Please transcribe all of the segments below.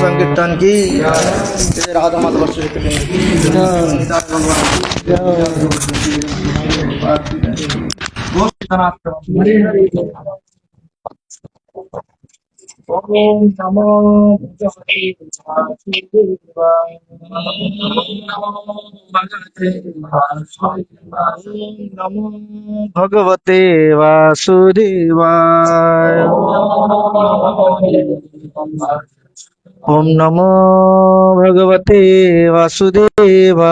संकीर्तन की राधा माधव ओम नमो भगवते वासुदेवाय। ओम नमो भगवते वासुदेवाय।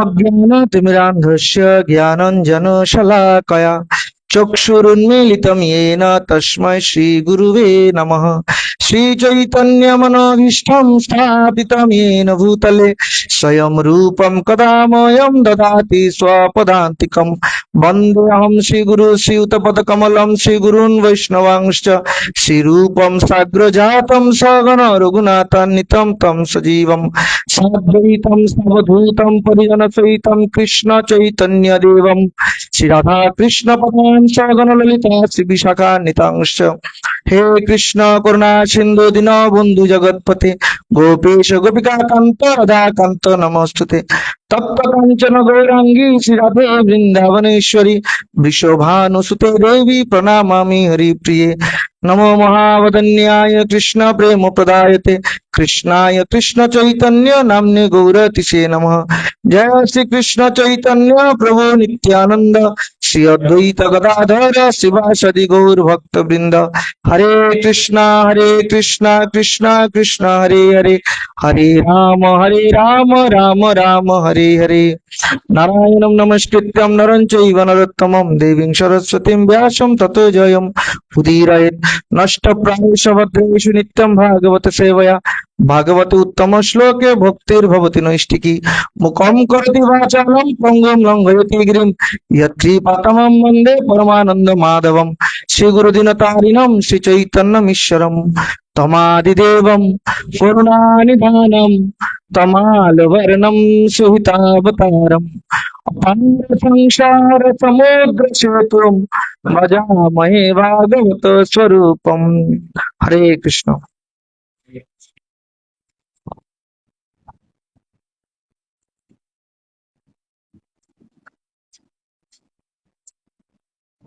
अज्ञानतिमिरान्धस्य ज्ञानाञ्जनशलाकया चक्षुरुन्मीलितं येन तस्मै श्रीगुरुवे नमः। श्रीचैतन्यमनोभीष्टं स्थापितं येन भूतले स्वयं रूपं कदा मह्यं ददाति स्वपदान्तिकं। वन्देऽहं श्रीगुरु श्रीयुतपदकमलं श्रीगुरून् वैष्णवांश्च श्रीरूपं साग्रजातं सगण रघुनाथान्वितं तं सजीवं साद्वैतं सावधूतं परिजनसहितं कृष्ण चैतन्यदेवं श्रीराधा कृष्ण पदां सगण ललिता श्रीविशाखान्वितांश्च। हे कृष्ण करुणा सिन्धु दीनबन्धु जगत्पते गोपेश गोपिकान्त राधाकान्त नमोस्तुते। तप्त कांचन गौरांगी श्रीराधे वृंदावनेश्वरी वृषभानुसुते देवी प्रणमामि हरिप्रिये। नमो महावदन्याय कृष्ण प्रेम प्रदायते कृष्णाय कृष्ण चैतन्य नाम्ने गौरतिसे नमः। जय श्री कृष्ण चैतन्य प्रभु नित्यानंद श्री अद्वैत गदाधर शिवासदि गौर भक्त वृंद। हरे कृष्णा कृष्णा कृष्ण हरे हरे हरे राम राम राम हरे हरे। नारायणं नमस्कृत्यं नरं चैव नरोत्तमं देवीं सरस्वतीं व्यासं ततो जयं उदीरयेत्। नष्टप्रायेष भद्रेषु नित्यं भागवत सेवया भागवते उत्तम श्लोके भक्तिर्भवति नैष्टिकी। मुखं करोति वाचालं पङ्गुं लङ्घयति गिरिं यत्कृपातमं वन्दे परमानन्द माधवं। श्रीगुरुदिनतारिणं श्रीचैतन्यमीश्वरं तमादिदेवं करुणानिधानं तमालवर्णं सुहितावतारम् अपार संसार समुद्र सेतुं भजामहे भागवत स्वरूपम्। हरे कृष्ण।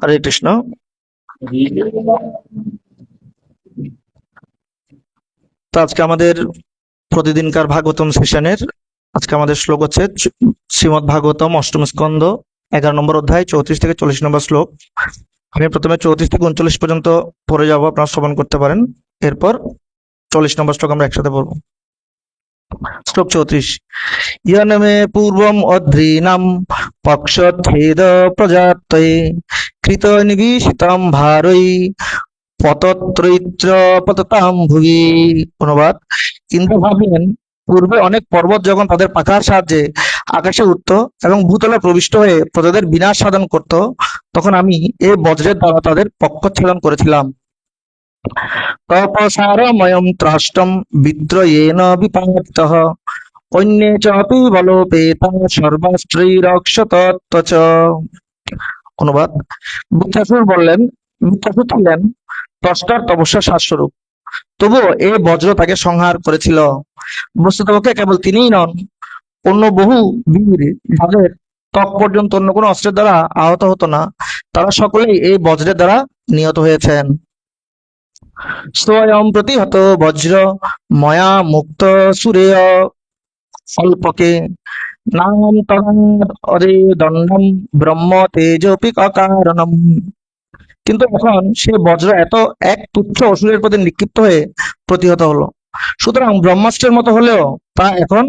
हरे कृष्ण। তো আজকে আমাদের প্রতিদিনকার ভাগবতম সেশনের আজকে আমাদের শ্লোক হচ্ছে শ্রীমদ্ ভাগবতম অষ্টম স্কন্ধ 11 নম্বর অধ্যায় 34 থেকে 40 নম্বর শ্লোক। আমি প্রথমে 34 থেকে 39 পর্যন্ত পড়ে যাব, আপনারা শ্রবণ করতে পারেন। এরপর 40 নম্বর শ্লোক আমরা একসাথে পড়ব। শ্লোক 34। ইয়নমে পূর্বম অধ্রীনাম পক্ষচ্ছেদ প্রজাতয়ে কৃত নিবিশিতম ভারৈ পতত্রৈত্র পততাম ভুবি। অনুবাদ: ইন্দ্র ভাবলেন, পূর্বে অনেক পর্বত যখন তাদের পাখার সাহায্যে আকাশে উঠত এবং ভূতলে প্রবিষ্ট হয়ে প্রজাদের বিনাশ সাধন করত, তখন আমি এই বজ্রের দ্বারা তাদের পক্ষচ্ছেদন করেছিলাম। তপসারময়ম ত্রাষ্টম বিদ্রয়েন বিপাতিতঃ অন্যে চাপি বলোপেতা সর্বাস্ত্রৈরক্ষতত্ত্ব চ। অনুবাদ: বৃত্তাসুর ছিলেন ত্বষ্টার তপস্যা শাস্বরূপ, তবুও এ বজ্র তাকে সংহার করেছিল। বস্তুতপক্ষে কেবল তিনিই নন, অন্য বহু বীর যাদের ত্বক পর্যন্ত অন্য কোনো অস্ত্রের দ্বারা আহত হতো না, তারা সকলেই এই বজ্রের দ্বারা নিহত হয়েছেন। স্বয়ং প্রতিহত বজ্র ময়া মুক্ত সুরেয় অল্পকে নাম তদাদ অদে দণ্ডম ব্রহ্ম তেজপি অকারণম। কিন্তু এখন সে বজ্র এক তুচ্ছ অসুরের প্রতি নিক্ষিপ্ত হয়ে প্রতিহত হলো, সুতরাং ব্রহ্মাস্ত্রের মতো হলেও তা এখন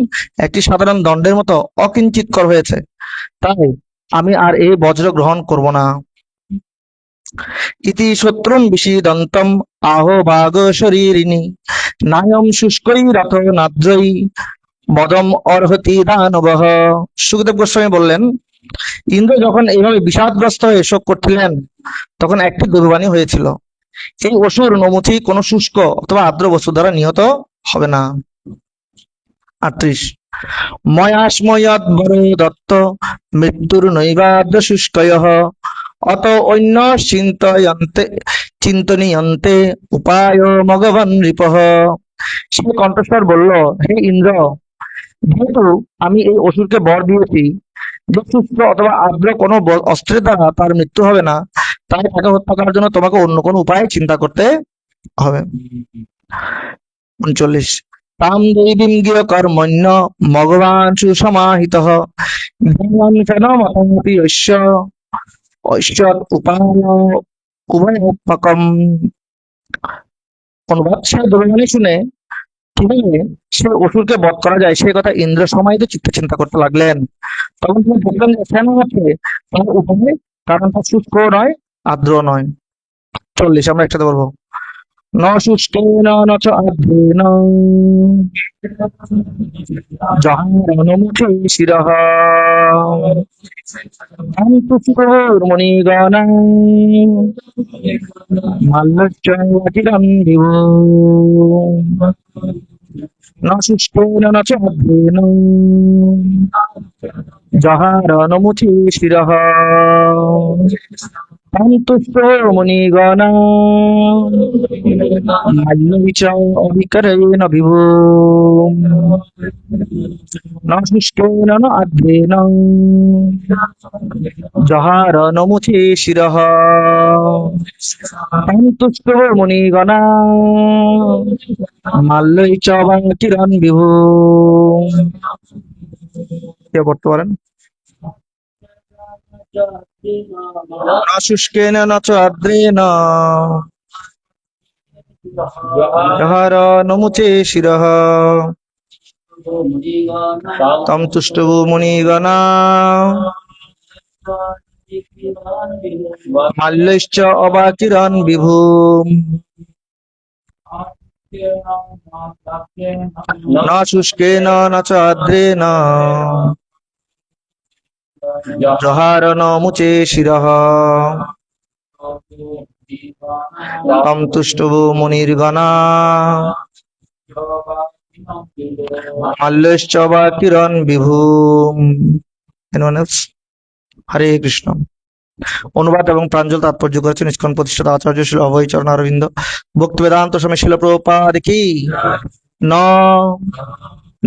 একটি সাধারণ দণ্ডের মতো অকিঞ্চিৎকর হয়েছে। তাই আমি আর এই বজ্র গ্রহণ করব না। ইতি শত্রুম বিষীদন্তম আহো ভাগ শরীরিণী নায়ম শুষ্কৈরথ নাদ্রৈ বদম অর্হতি দানবহ। সুখদেব গোস্বামী বললেন, ইন্দ্র যখন এইভাবে বিষাদগ্রস্ত হয়ে শোক করছিলেন, তখন একটি দুর্বাণী হয়েছিল, এই অসুর নমুথি কোন শুষ্ক অথবা আর্দ্র বস্তু দ্বারা নিহত হবে না। 38। ময়াস্ময়ৎ বর দত্ত মৃত্যুর নৈবাদ্য শুষ্কয়ঃ অত অন্য চিন্তয়ন্তে চিন্তনীয়ন্তে উপায় মগবান রিপহ। সে কণ্ঠস্বর বলল, হে ইন্দ্র, যেহেতু আমি এই অসুরকে বর দিয়েছি যে শুষ্ক অথবা আর্দ্র কোনো অস্ত্রের দ্বারা তার মৃত্যু হবে না, তাই তাকে হত্যা করার জন্য তোমাকে অন্য কোনো উপায় চিন্তা করতে হবে। 39 তাম দেবীম গিয় কর্মণ্য ভগবান সুসমাহিত ধ্যান কেন মতামতি ঐশ্বর উপায় উভয়াত্মকম। অনুবাদ, সে দোলবাণী শুনে কিভাবে সে অসুরকে বধ করা যায় সেই কথা ইন্দ্র সমাহিত চিত্তে চিন্তা করতে লাগলেন। তখন তিনি দেখলেন যে ফেনা আছে তার উপায়, কারণ তা শুষ্ক নয়, আর্দ্র নয়। 40 আমরা একসাথে বলবো। ন শুষ্কেন ন চ আর্দ্রেণ জহারনমুখে শিরঃ মণিগণা মাল্যশ্চ অচিরং বিভো। ন শুষ্কেন ন চ আর্দ্রেণ জহারনমুখে শিরঃ সন্তুষ্ট মুনিগণা মাল্যবিচ অবিকরেণ বিভো। ন শুষ্কেন ন আর্দ্রেণ জহারনমুখে শিরঃ সন্তুষ্ট মুনিগণা মাল্যৈচ অবিকরেণ বিভো। কে পড়তে পারেন? ন শুষ্কেন ন চ আর্দ্রেণ জহারনমুখে শিরঃ তম তুষ্টু মুনিগণা মাল্যৈশ্চ অবাকিরণ বিভু। ন শুষ্কেন ন চ আর্দ্রেণ জহারনমুখে শিরঃ তম তুষ্টু মুনির্গণা মাল্যৈশ্চ অবাকিরণ বিভু। হরে কৃষ্ণ। অনুবাদ এবং প্রাঞ্জল তাৎপর্য করেছেন ইসকন প্রতিষ্ঠাতা আচার্য শ্রী অভয় চরণ অরবিন্দ। ভক্তি বেদান্ত স্বামী শিল প্রভুপাদ কি। ন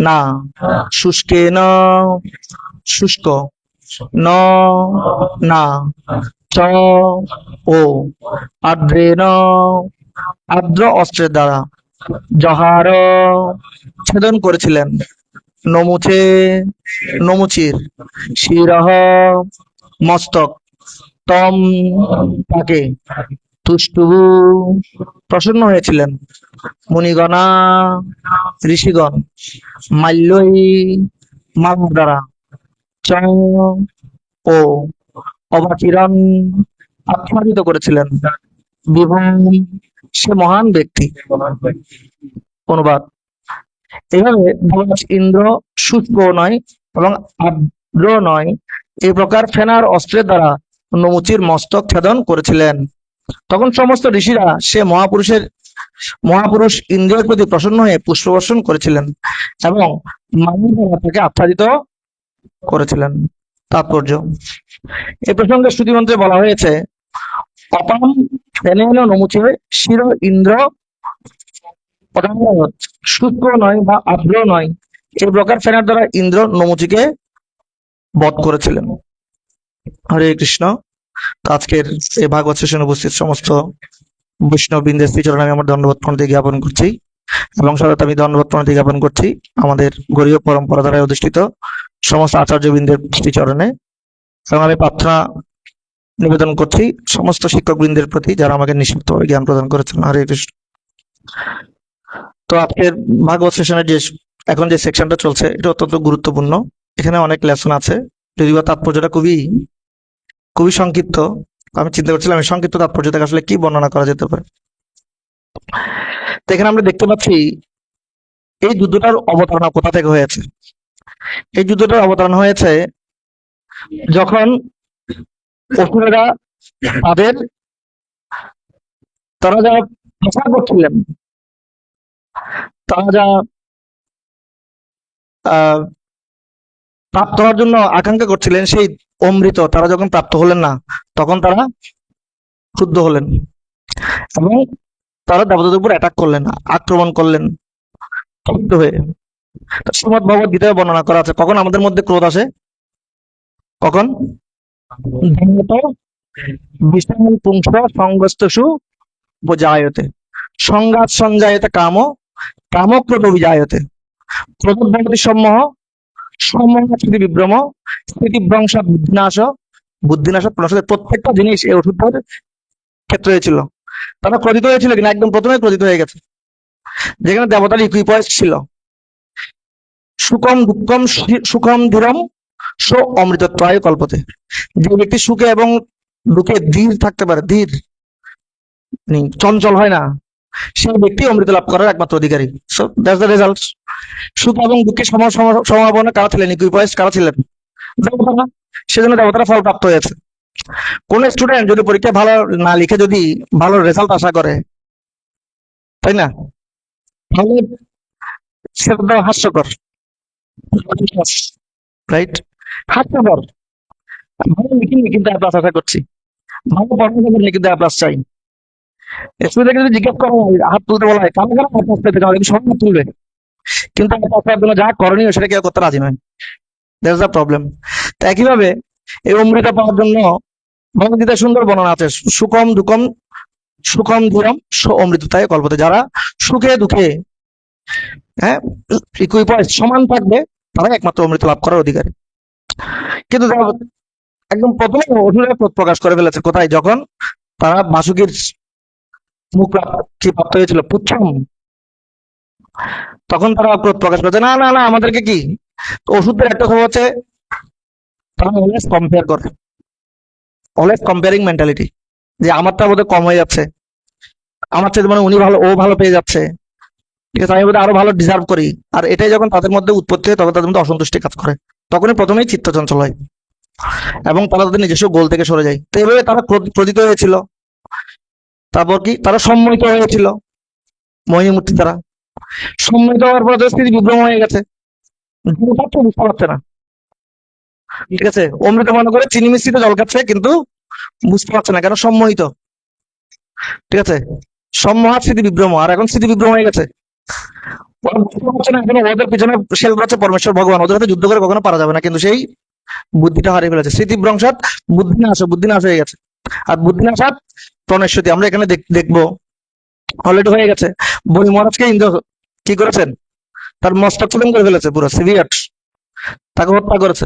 না শুষ্কেন শুষ্ক, ন না চ ও আর্দ্রেণ আর্দ্র অস্ত্রের দ্বারা জহার ছেদন করেছিলেন নমুচে নমুচির শিরহ মস্তক তম তাকে তুষ্টু প্রসন্ন হয়েছিলেন মুনিগণা ঋষিগণ মাল্যই মালার দ্বারা চ ও অবাকিরণ আচ্ছাদিত করেছিলেন বিভূম সে মহান ব্যক্তি। অনুবাদ, এইভাবে ভগবান ইন্দ্র শুষ্ক নয় এবং আর্দ্র নয় এই প্রকার ফেনার অস্ত্রের দ্বারা নমুচির মস্তক ছেদন করেছিলেন। তখন সমস্ত ঋষিরা সে মহাপুরুষ ইন্দ্রের প্রতি প্রসন্ন হয়ে পুষ্পবর্ষণ করেছিলেন এবং মায়ের দ্বারা তাকে আচ্ছাদিত করেছিলেন। তাৎপর্য, এই প্রসঙ্গে শ্রুতিমন্ত্রে বলা হয়েছে অপাম ফেনেন নমুচে শির ইন্দ্র শুষ্ক নয় বা আর্দ্র নয় এই প্রকার ফেনার দ্বারা ইন্দ্র নমুচিকে বধ করেছিলেন। হরে কৃষ্ণ। তো আজকের এই ভাগবত সেশনে উপস্থিত সমস্ত বৈষ্ণববৃন্দের শ্রীচরণে আমি আমার দণ্ডবত প্রণতি জ্ঞাপন করছি এবং সাথে আমি দণ্ডবত প্রণতি জ্ঞাপন করছি আমাদের গৌড়ীয় পরম্পরা দ্বারা অধিষ্ঠিত সমস্ত আচার্যবৃন্দের শ্রীচরণে, এবং আমি প্রার্থনা নিবেদন করছি সমস্ত শিক্ষকবৃন্দের প্রতি যারা আমাকে নিঃস্বার্থভাবে জ্ঞান প্রদান করেছেন। হরে কৃষ্ণ। তো আজকের ভাগবত সেশনের যে এখন যে সেকশনটা চলছে এটা অত্যন্ত গুরুত্বপূর্ণ। এখানে অনেক লেসন আছে, যদিও তাৎপর্যটা খুবই সংক্ষিপ্ত। আমি চিন্তা করছিলাম এই সংক্ষিপ্ত তাৎপর্য থেকে আসলে কি বর্ণনা করা যেতে পারে। তো এখানে আমরা দেখতে পাচ্ছি এই যুদ্ধটার অবতারণ কোথা থেকে হয়েছে। এই যুদ্ধটার অবতারণ হয়েছে যখন অসুরেরা তারা যা আশা করছিলেন, তারা যা প্রাপ্ত হওয়ার জন্য আকাঙ্ক্ষা করছিলেন সেই অমৃত তারা যখন প্রাপ্ত হলেন না তখন তারা ক্ষুব্ধ হলেন এবং তারা দেবতাদের উপর অ্যাটাক করলেন, আক্রমণ করলেন ক্ষিপ্ত হয়ে। শ্রীমদ ভগবত গীতায় বর্ণনা করা আছে কখন আমাদের মধ্যে ক্রোধ আসে, কখন ধান্যত বিষাং পুংস সংগস্তসু বোজায়তে সংঘাত সঞ্জায়তে কাম কামক্রোধ বিজায়তে ক্রোধোদ্ভবতি সম্মোহ সম্মোহ স্মৃতি বিভ্রম স্মৃতিভ্রংশ বুদ্ধিনাশ বুদ্ধিনাশ প্রণাশ। প্রত্যেকটা জিনিস এই ওষুধের ক্ষেত্রে হয়েছিল। তারা ক্রোধিত হয়েছিল কিনা, একদম প্রথমে ক্রোধিত হয়ে গেছে। যেখানে দেবতার ইকুইপয়েস ছিল, সুখম দুঃখম সুখম ধীরম সো অমৃতত্বায় কল্পতে। যে ব্যক্তি সুখে এবং দুঃখে ধীর থাকতে পারে, ধীর চঞ্চল হয় না, সেই ব্যক্তি অমৃত লাভ করার একমাত্র অধিকারী। So that's the result. সুখ এবং দুঃখে সমাপনা কারা ছিলেন, ইকুইপয়েস কারা ছিলেন, দেবতারা। সেজন্য দেবতারা ফল প্রাপ্ত হয়েছে। কোন স্টুডেন্ট যদি পরীক্ষা ভালো না লিখে যদি ভালো রেজাল্ট আশা করে, তাই না, তাহলে সেটা তো হাস্যকর, রাইট? হাস্যকর। ভালো লিখিনি কিন্তু A+ আশা করছি, ভালো পড়াশোনা করিনি কিন্তু A+ চাই। স্টুডেন্টকে যদি জিজ্ঞেস করা হয়, হাত তুলতে বলা হয়, কারো কারো A+ পেতে চাও, কিন্তু সবাই হাত তুলবে, কিন্তু A+ পাওয়ার জন্য যা করণীয় সেটা কেউ করতে রাজি নয়। That's the problem. তো একইভাবে এই অমৃত পাওয়ার জন্য ভগবদ্গীতায় সুন্দর বর্ণনা আছে, সুখম দুঃখম সুখম ধীরম সো অমৃততায় কল্পতে। যারা সুখে দুঃখে হ্যাঁ ইকুইপয়েস সমান থাকবে, তারাই একমাত্র অমৃত লাভ করার অধিকারী। কিন্তু একদম প্রথমে অসুরের ক্রোধ প্রকাশ করে ফেলেছে কোথায়, যখন তারা বাসুকীর মুখ কি প্রাপ্ত হয়েছিল, পুচ্ছম, তখন তারা ক্রোধ প্রকাশ করেছে, না না না আমাদেরকে কি। ওষুধের একটা খবর হচ্ছে, তারা অলওয়েজ কম্পেয়ার করে, অলওয়েজ কম্পেয়ারিং মেন্টালিটি, যে আমারটা বোধহয় কম হয়ে যাচ্ছে, আমার চেয়ে মানে উনি ভালো, ও ভালো পেয়ে যাচ্ছে, ঠিক আছে, আমি বোধহয় আরো ভালো ডিজার্ভ করি। আর এটাই যখন তাদের মধ্যে উৎপত্তি হয়, তখন তাদের মধ্যে অসন্তুষ্টি কাজ করে, তখনই প্রথমেই চিত্ত চঞ্চল হয় এবং তারা তাদের নিজস্ব গোল থেকে সরে যায়। তো এইভাবে তারা ক্রোধিত হয়েছিল। তারপর কি, তারা সম্মোহিত হয়েছিল মোহিনী মূর্তি দ্বারা। সম্মোহিত হওয়ার পর তাদের স্থিতি বিভ্রম হয়ে গেছে, বুঝতে পারছে না, ঠিক আছে, অমৃত মনে করে চিনি মিশ্রিত জল খাচ্ছে, কিন্তু বুঝতে পারছে না, কেন, সম্মোহিত, ঠিক আছে, সম্মোহার স্মৃতি বিভ্রম। আর এখন স্মৃতি বিভ্রম হয়ে গেছে, ওরা বুঝতে পারছে না, এখন ওদের পিছনে শেল করাচ্ছে পরমেশ্বর ভগবান, ওদের সাথে যুদ্ধ করে কখনো পারা যাবে না, কিন্তু সেই বুদ্ধিটা হারিয়ে ফেলেছে। স্মৃতিভ্রংশাৎ বুদ্ধিনাশ হয়ে গেছে। আর বুদ্ধিনাশাৎ প্রণশ্বতী, আমরা এখানে দেখবো অলরেডি হয়ে গেছে। বলি মহারাজকে ইন্দ্র কি করেছেন, তার মস্তক ছেদন করে ফেলেছে, পুরো সিভিয়ার, তাকে হত্যা করেছে।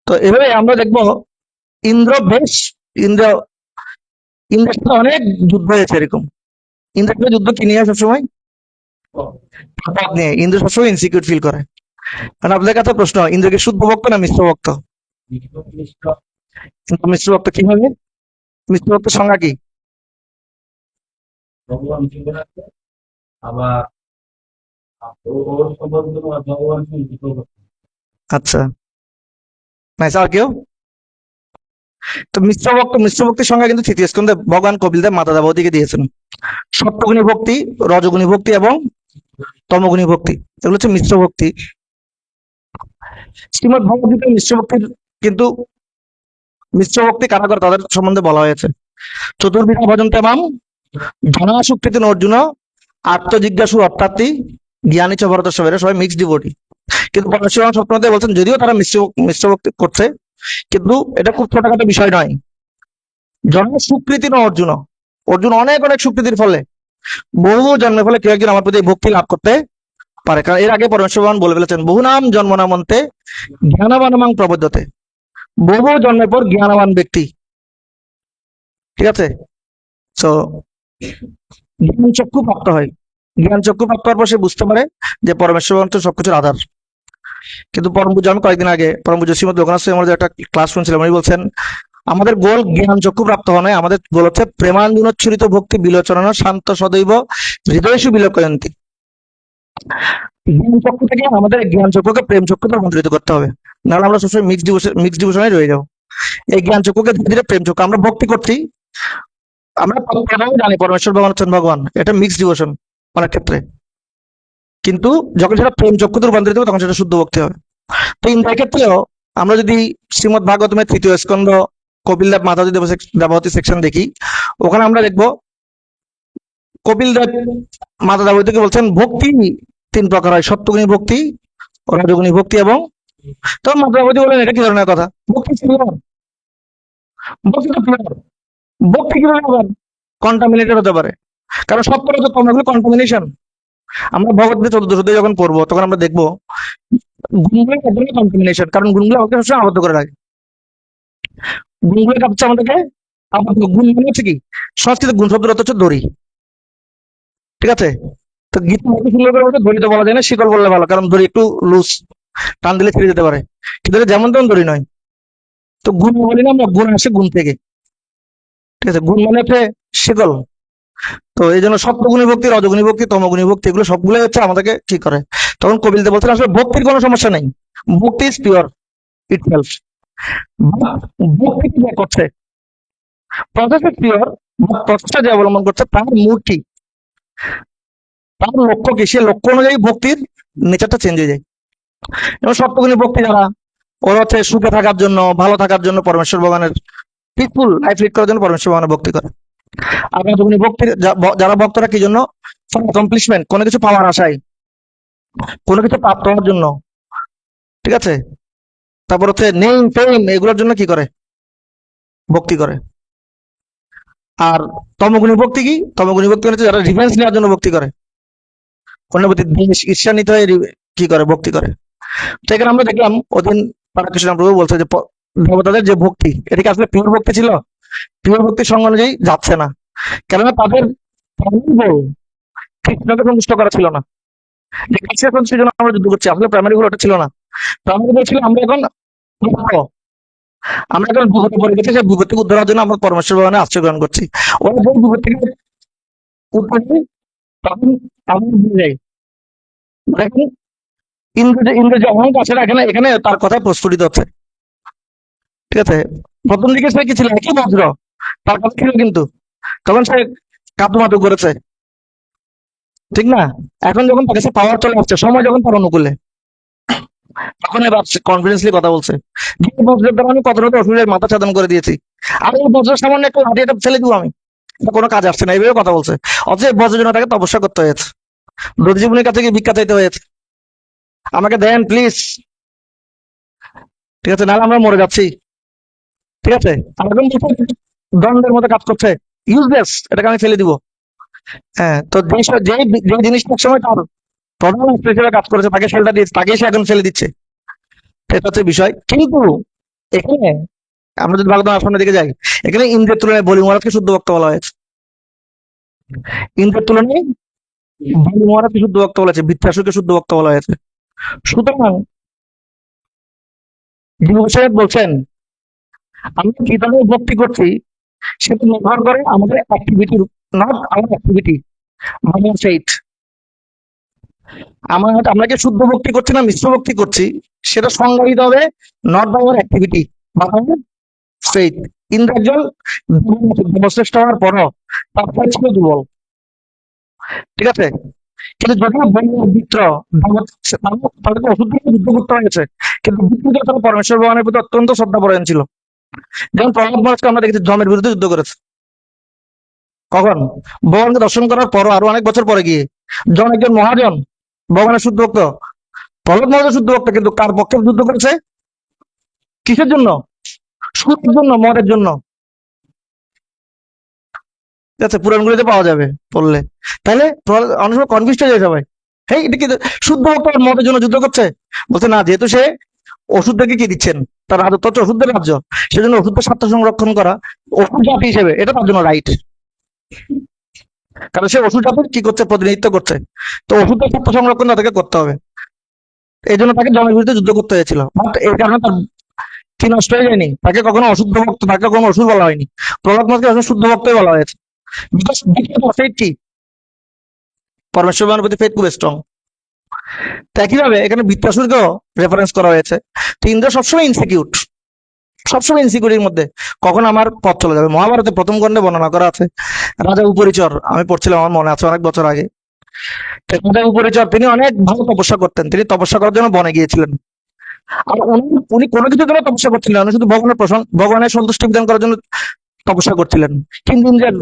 তো এভাবে আমরা দেখবো ইন্দ্র বেশ, ইন্দ্র ইন্দ্রের সাথে অনেক যুদ্ধ হয়েছে এরকম। ইন্দ্রের সাথে যুদ্ধ কি নিয়ে সবসময়, পদ নিয়ে। ইন্দ্র সবসময় ইনসিকিউর ফিল করে। কারণ আপনাদের কাছে প্রশ্ন, ইন্দ্রকে শুদ্ধ ভক্ত না মিশ্র ভক্ত? কিন্তু মিশ্র ভক্ত কিভাবে, মিশ্র ভক্তের সংজ্ঞা কি? আচ্ছা, নাইস। আর কেউ? তো মিশ্র ভক্তির সংজ্ঞা কিন্তু তৃতীয় স্কন্ধে ভগবান কপিলদেব মাতা দেবতীকে দিয়েছেন। সত্যগুণী ভক্তি, রজগুণী ভক্তি এবং তমগুণী ভক্তি, এগুলো হচ্ছে মিশ্র ভক্তি। শ্রীমদ ভগবদ্গীতায় মিশ্র ভক্তির কিন্তু মিশ্র ভক্তি কারা করে তাদের সম্বন্ধে বলা হয়েছে। চতুর্বিধা ভজন্তে মাম ধনা সুকৃতি অর্জুন আত্মজিজ্ঞাসু অর্থাৎ জ্ঞানী চ ভরত সবেরা, সবাই মিক্সড ডিভোটি। কিন্তু পরমেশ্বর স্বপ্নতে বলছেন, যদিও তারা মিশ্র ভক্তি করছে, কিন্তু এটা খুব ছোটখাটো বিষয় নয়। জন্ম সুকৃতি অর্জুন, অর্জুন অনেক অনেক সুকৃতির ফলে, বহু জন্মের ফলে কেউ একজন আমার প্রতি ভক্তি লাভ করতে পারে। কারণ এর আগে পরমেশ্বর ভগবান বলে ফেলেছেন, বহু নাম জন্ম নামন্তে জ্ঞানবান মাং প্রবদ্ধতে, বহু জন্মের পর জ্ঞানবান ব্যক্তি, ঠিক আছে। তো জ্ঞান চক্ষু প্রাপ্ত হয়, জ্ঞান চক্ষু প্রাপ্ত হওয়ার পর সে বুঝতে পারে যে পরমেশ্বর ভগবান তো সবকিছুর আধার। কিন্তু পরম পূজ্য, আমি কয়েকদিন আগে পরম পূজ্য শ্রীমদ লোকনাথ আমাদের একটা ক্লাস শুনছিলাম, উনি বলছেন আমাদের গোল জ্ঞান চক্ষু প্রাপ্ত হওয়া নয়, আমাদের গোল হচ্ছে প্রেমাঞ্জনোচ্ছরিত ভক্তি বিলোচনা শান্ত সদৈব হৃদয়সু বিলোকয়ন্তী। জ্ঞান চক্ষু থেকে আমাদের জ্ঞান চক্ষুকে প্রেম চক্ষুতে রূপান্তরিত করতে হবে, নাহলে আমরা সবসময় মিক্স ডিভিশনে রয়ে যাবো। এই জ্ঞান চক্ষুকে ধীরে ধীরে প্রেম চক্ষু, আমরা ভক্তি করছি, আমরা জানি পরমেশ্বর ভগবান হচ্ছেন ভগবান, এটা মিক্স ডিভোশন অনেক ক্ষেত্রে, কিন্তু যখন সেটা প্রেম চক্ষুতে রূপান্তরিত হবে তখন সেটা শুদ্ধ ভক্তি হবে। তো ইন্দ্রের ক্ষেত্রেও আমরা যদি শ্রীমদ ভাগবতমের তৃতীয় স্কন্ধ কপিলদেব মাতাজি দেবহতী সেকশন দেখি, ওখানে আমরা দেখবো কপিল দেব মাতা দাবি থেকে বলছেন ভক্তি তিন প্রকার হয়, সত্যগুণী ভক্তি, রজগুণী ভক্তি এবং, তখন মাতা দাবি বলেন এটা কি ধরনের কথা? ভক্তি পিওর, ভক্তি তো পিওর, ভক্তি কিভাবে আবার কন্টামিনেটেড হতে পারে? কারণ সত্য রজ তম এগুলো কন্টামিনেশন। আমরা ভগবদ্গীতা 14 যখন পড়বো তখন আমরা দেখবো গুণগুলো একদমই কন্টামিনেশন, কারণ গুণগুলো আমাকে সবসময় আবদ্ধ করে রাখে। গুণগুলো কাঁপছে আমাদেরকে আবদ্ধ। গুণ মানে হচ্ছে কি, সংস্কৃত গুণ শব্দের অর্থ হচ্ছে দড়ি, ঠিক আছে? তো গীতা অত সুন্দর করে বলছে দড়ি তো বলা যায় না, শিকল বললে ভালো, কারণ দড়ি একটু লুজ, টান দিলে ছিঁড়ে যেতে পারে, কিন্তু এটা যেমন তেমন দড়ি নয়। তো গুণ বলি না আমরা, গুণ আসে গুণ থেকে, ঠিক আছে? গুণ মানে হচ্ছে শিকল। তো এই জন্য সপ্তগুণী ভক্তি, রজগুণী ভক্তি, তমগুণী ভক্তি এগুলো সবগুলোই হচ্ছে আমাদেরকে কি করে। তখন কবিলতে বলছেন আসলে ভক্তির কোনো সমস্যা নেই, ভক্তি ইজ পিওর ইটসেলফ। ভক্তি কি করছে, প্রসেস ইজ পিওর, প্রসেসটা যে অবলম্বন করছে তার মূর্তি, তার লক্ষ্য কি, সে লক্ষ্য অনুযায়ী ভক্তির নেচারটা চেঞ্জ হয়ে যায়। এবং সপ্তগুণী ভক্তি যারা, ওরা হচ্ছে সুখে থাকার জন্য, ভালো থাকার জন্য পরমেশ্বর ভগবানের পিসফুল লাইফ লিড করার জন্য পরমেশ্বর ভগবানের ভক্তি করে। আর রজগুণী ভক্তি যারা ভক্তরা কি জন্য, অ্যাকমপ্লিশমেন্ট, কোনো কিছু পাওয়ার আশায়, কোনো কিছু প্রাপ্ত হওয়ার জন্য, ঠিক আছে? তারপর হচ্ছে নেম ফেম এগুলোর জন্য কি করে, ভক্তি করে। আর তমগুণী ভক্তি কি, তমগুণী ভক্তি হচ্ছে যারা রিভেঞ্জ নেওয়ার জন্য ভক্তি করে, অন্যের প্রতি দ্বেষ ঈর্ষান্বিত হয়ে কি করে, ভক্তি করে। তো এখানে আমরা দেখলাম ওদিন রাধাকৃষ্ণ প্রভু বলছে যে দেবতাদের যে ভক্তি, এটা কি আসলে পিওর ভক্তি ছিল? পিওর ভক্তির সঙ্গ অনুযায়ী যাচ্ছে না, কেননা তাদের প্রাইমারি গোল কৃষ্ণকে সন্তুষ্ট করা ছিল না, যে কৃষ্ণের সন্তুষ্টির জন্য আমরা যুদ্ধ করছি, আসলে প্রাইমারি গোল ওটা ছিল না। প্রাইমারি গোল ছিল আমরা এখন মুক্ত, আমরা এখন বিপদে পড়ে গেছি, সেই বিপদ থেকে উদ্ধার হওয়ার জন্য আমরা পরমেশ্বর ভগবানের আশ্রয় গ্রহণ করছি। ওরা যখন বিপদ থেকে উদ্ধার হয় তখন আমরা ভুলে যাই। দেখেন ইন্দ্র যে অহংকার আছে এখানে, এখানে তার কথা প্রস্ফুটিত হচ্ছে, ঠিক আছে? প্রথম দিকে সে কি ছিল, একই বজ্র, তার কথা ছিল কিন্তু তখন সে কাতুমাতু করেছে, ঠিক না? এখন যখন তার কাছে পাওয়ার চলে আসছে, সময় যখন তার অনুকূলে, তখন এবার কনফিডেন্সলি কথা বলছে যে এই বজ্রের দ্বারা আমি কতটা অসুরের মাথা ছাদন করে দিয়েছি, আর এই বজ্রের সামান্য একটা লাঠি এটা ফেলে দিব আমি, এটা কোনো কাজ আসছে না, এইভাবে কথা বলছে। অথচ এই বজ্রের জন্য তাকে তপস্যা করতে হয়েছে, দধিজীবনের কাছে গিয়ে ভিক্ষা চাইতে হয়েছে, আমাকে দেন প্লিজ, ঠিক আছে, নাহলে আমরা মরে যাচ্ছি, ঠিক আছে? আর এখন বলছে দণ্ডের মতো কাজ করছে, ইউজলেস, এটাকে আমি ফেলে দিব। হ্যাঁ, তো যে যে জিনিসটা সময় তার প্রধান অস্ত্র হিসেবে কাজ করেছে, তাকে শেলটা দিয়েছে, তাকে সে এখন ফেলে দিচ্ছে, এটা হচ্ছে বিষয়। কিন্তু এখানে আমরা যদি ভাগবত আসনের দিকে যাই, এখানে ইন্দ্রের তুলনায় বলি মহারাজকে শুদ্ধ বক্তা বলা হয়েছে, ইন্দ্রের তুলনায় বলি মহারাজকে শুদ্ধ বক্তা বলা হয়েছে, বৃত্রাসুরকে শুদ্ধ বক্তা বলা হয়েছে। সুতরাং জীব গোস্বামী বলছেন আমরা কিভাবে ভক্তি করছি সেটা নির্ভর করে আমাদের অ্যাক্টিভিটির, নট আওয়ার অ্যাক্টিভিটি, মানে সেইট আমরা কি শুদ্ধ ভক্তি করছি না মিশ্র ভক্তি করছি, সেটা সংজ্ঞায়িত হবে নট বাই আওয়ার অ্যাক্টিভিটি বা ফেইথ। ইন্দ্র একজন দেবশ্রেষ্ঠ হওয়ার পরও তার ফাইট ছিল দুর্বল, ঠিক আছে? কিন্তু যখন বন্যার বৃত্র তাদেরকে ওষুধ দিয়ে যুদ্ধ করতে হয়েছে, কিন্তু বৃত্তিকে তারা পরমেশ্বর ভগবানের প্রতি অত্যন্ত শ্রদ্ধাপরায়ণ ছিল। যেমন প্রহ্লাদ মহারাজকে আমরা দেখেছি জমের বিরুদ্ধে যুদ্ধ করেছে, কখন? ভগবানকে দর্শন করার পরও আরো অনেক বছর পরে গিয়ে। জন একজন মহাজন, ভগবানের শুদ্ধ ভক্ত, প্রহ্লাদ মহারাজ শুদ্ধ ভক্ত, কিন্তু কার পক্ষে যুদ্ধ করেছে, কিসের জন্য? সুরের জন্য, মদের জন্য, ঠিক আছে? পুরাণগুলিতে পাওয়া যাবে পড়লে। তাহলে অনেক সময় কনফিউজ হয়ে যায় সবাই, হেই এটা কি শুদ্ধ ভক্ত আর মদের জন্য যুদ্ধ করছে? বলছে না, যেহেতু সে ওষুধ থেকে কি দিচ্ছেন, তার রাজত্ব হচ্ছে ওষুধের রাজ্য, সেজন্য ওষুধের স্বার্থ সংরক্ষণ করা ওষুধ জাতি হিসেবে এটা তার জন্য রাইট, কারণ সে ওষুধ জাতির কি করছে, প্রতিনিধিত্ব করছে। তো ওষুধের স্বার্থ সংরক্ষণ তাদেরকে করতে হবে, এই জন্য তাকে জমের বিরুদ্ধে যুদ্ধ করতে হয়েছিল। বাট এই কারণে তার কি নষ্ট হয়ে যায়নি, তাকে কখনো অশুদ্ধ ভক্ত, তাকে কখনো অসুর বলা হয়নি, প্রহ্লাদ মহারাজকে শুদ্ধ ভক্তই বলা হয়েছে। বিকজ ফেথ কি, পরমেশ্বর ভগবানের প্রতি ফেথ খুব স্ট্রং। তো একইভাবে এখানে বৃত্তাসুরকেও রেফারেন্স করা হয়েছে। তো ইন্দ্র সবসময় ইনসিকিউর, সবসময় ইনসিকিউরিটির মধ্যে, কখন আমার পথ চলে যাবে। মহাভারতে প্রথম খণ্ডে বর্ণনা করা আছে, রাজা উপরিচর, আমি পড়ছিলাম, আমার মনে আছে অনেক বছর আগে। তো রাজা উপরিচর তিনি অনেক ভালো তপস্যা করতেন, তিনি তপস্যা করার জন্য বনে গিয়েছিলেন। আর উনি কোনো কিছুর জন্য তপস্যা করছিলেন না, উনি শুধু ভগবানের সন্তুষ্টি বিধান করার জন্য তপস্যা করছিলেন। কিন্তু ইন্দ্রের